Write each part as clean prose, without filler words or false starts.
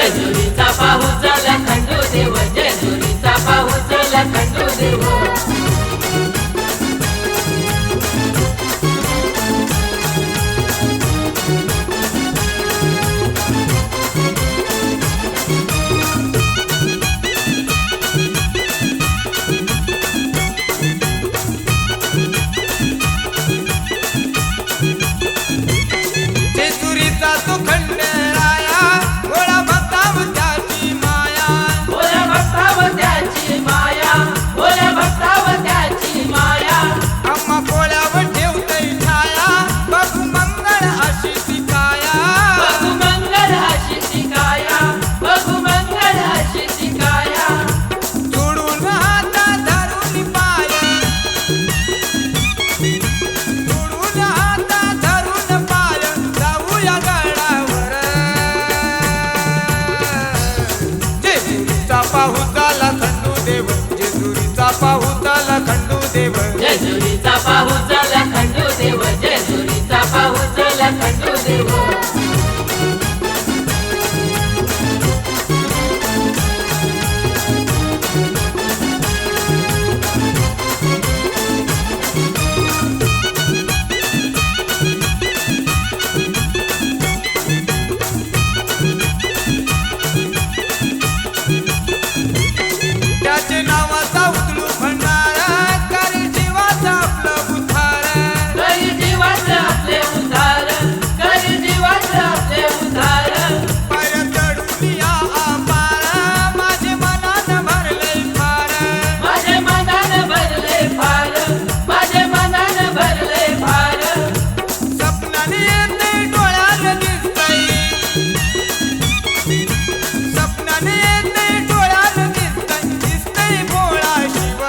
जेजुरीचा पाऊस झाला खंडू देव जेजुरीचा पाऊस झाला खंडू देव जेजुरीचा पाऊस झाला खंडू देव जेजुरीचा पाऊस झाला खंडू देव त्याचे नावाचा उचलू भंडारा करी जीवाचा आपलं उद्धार करी जीवाचं आपले उद्धार करी जीवाचं आपले उद्धार पाय चढून या आपार माझे मनात भरले फार माझे मनानं भरले फार माझे मनानं भरले फार सपनाने येते डोळ्याला दिसतंय सपनाने येते डोळ्याला दिसतंय भोळा शिव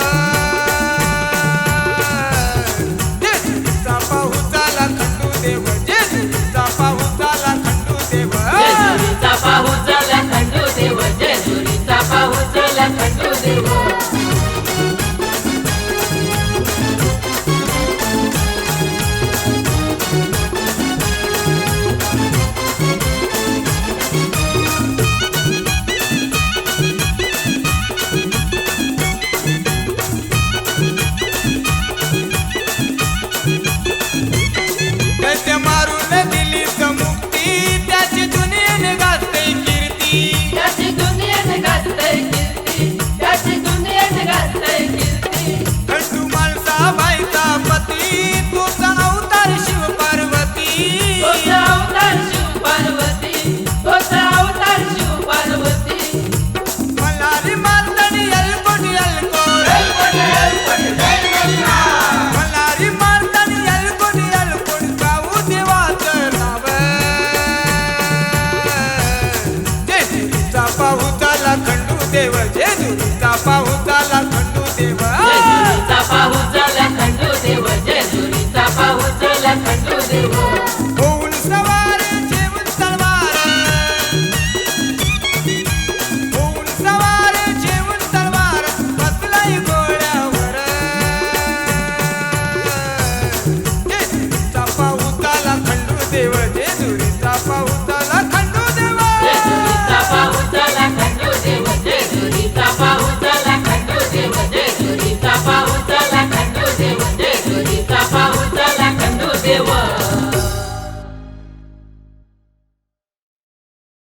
जेजुरीचा पाऊस झाला खंडू देव जेजुरीचा पाऊस झाला खंडू देव जेजुरीचा पाऊस झाला खंडू देव जेजुरीचा पाऊस झाला खंडू देव दैत्य मारून दिली मुक्ती त्याची दुनियेने गाजते कीर्ती त्याची दुनियेने गाजते कीर्ती त्याची दुनियेने गाजते कीर्ती खंडू माणसा बाईचा पती तुझा अवतार शिव पार्वती तोचा अवतार शिव पार्वती तोचा अवतार शिव पार्वती मल्हारी मारतणी अलकोट अलकोट मल्हारी मारतणी अलकोट अलकोट गाऊ देवाचं नाव जेजुरीचा पाऊस झाला खंडू देव जेजुरीचा पाऊस झाला खंडू देव जेजुरीचा पाऊस झाला खंडू देव जेजुरीचा पाऊस झाला खंडू देव